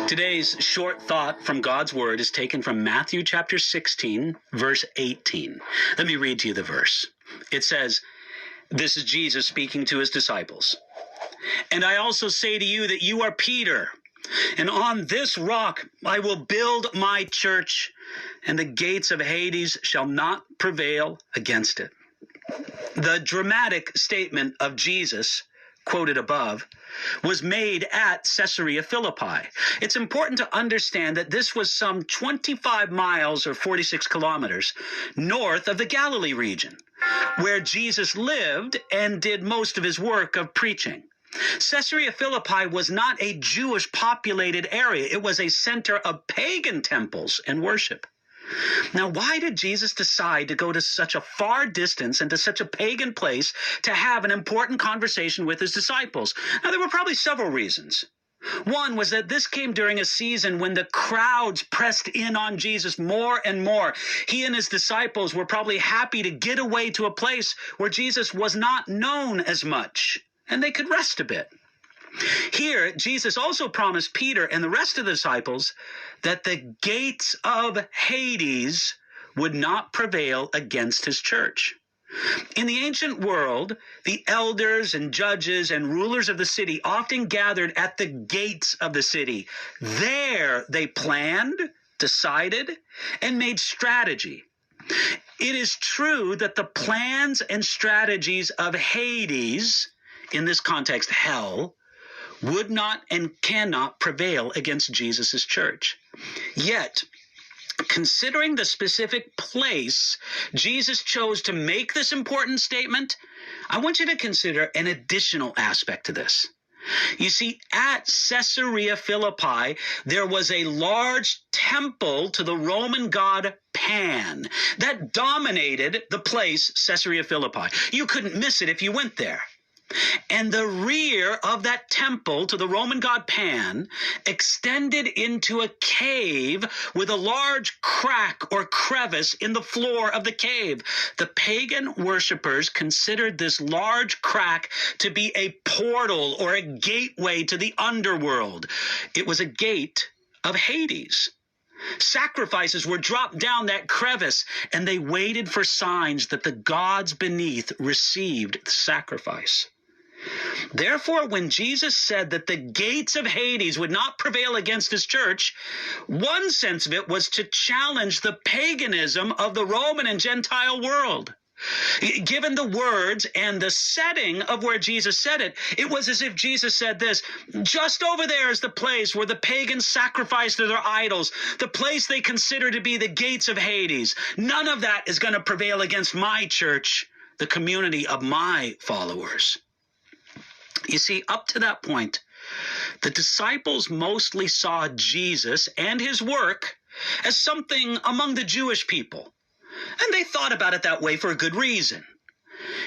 Today's short thought from God's Word is taken from Matthew chapter 16, verse 18. Let me read to you the verse. It says, this is Jesus speaking to his disciples. And I also say to you that you are Peter, and on this rock I will build my church, and the gates of Hades shall not prevail against it. The dramatic statement of Jesus, quoted above, was made at Caesarea Philippi. It's important to understand that this was some 25 miles or 46 kilometers north of the Galilee region, where Jesus lived and did most of his work of preaching. Caesarea Philippi was not a Jewish populated area. It was a center of pagan temples and worship. Now, why did Jesus decide to go to such a far distance and to such a pagan place to have an important conversation with his disciples? Now, there were probably several reasons. One was that this came during a season when the crowds pressed in on Jesus more and more. He and his disciples were probably happy to get away to a place where Jesus was not known as much, and they could rest a bit. Here, Jesus also promised Peter and the rest of the disciples that the gates of Hades would not prevail against his church. In the ancient world, the elders and judges and rulers of the city often gathered at the gates of the city. There they planned, decided, and made strategy. It is true that the plans and strategies of Hades, in this context hell, would not and cannot prevail against Jesus' church. Yet, considering the specific place Jesus chose to make this important statement, I want you to consider an additional aspect to this. You see, at Caesarea Philippi, there was a large temple to the Roman god Pan that dominated the place Caesarea Philippi. You couldn't miss it if you went there. And the rear of that temple to the Roman god Pan extended into a cave with a large crack or crevice in the floor of the cave. The pagan worshippers considered this large crack to be a portal or a gateway to the underworld. It was a gate of Hades. Sacrifices were dropped down that crevice, and they waited for signs that the gods beneath received the sacrifice. Therefore, when Jesus said that the gates of Hades would not prevail against his church, one sense of it was to challenge the paganism of the Roman and Gentile world. Given the words and the setting of where Jesus said it, it was as if Jesus said this: just over there is the place where the pagans sacrifice to their idols, the place they consider to be the gates of Hades. None of that is going to prevail against my church, the community of my followers. You see, up to that point, the disciples mostly saw Jesus and his work as something among the Jewish people, and they thought about it that way for a good reason.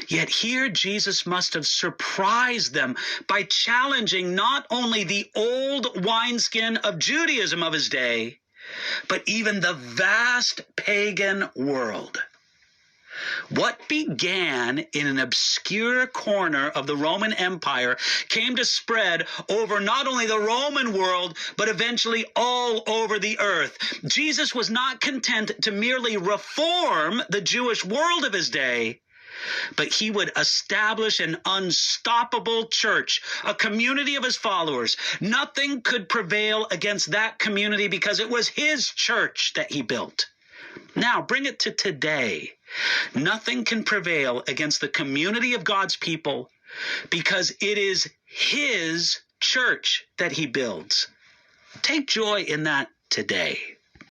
Yet here Jesus must have surprised them by challenging not only the old wineskin of Judaism of his day, but even the vast pagan world. What began in an obscure corner of the Roman Empire came to spread over not only the Roman world, but eventually all over the earth. Jesus was not content to merely reform the Jewish world of his day, but he would establish an unstoppable church, a community of his followers. Nothing could prevail against that community because it was his church that he built. Now, bring it to today. Nothing can prevail against the community of God's people because it is his church that he builds. Take joy in that today.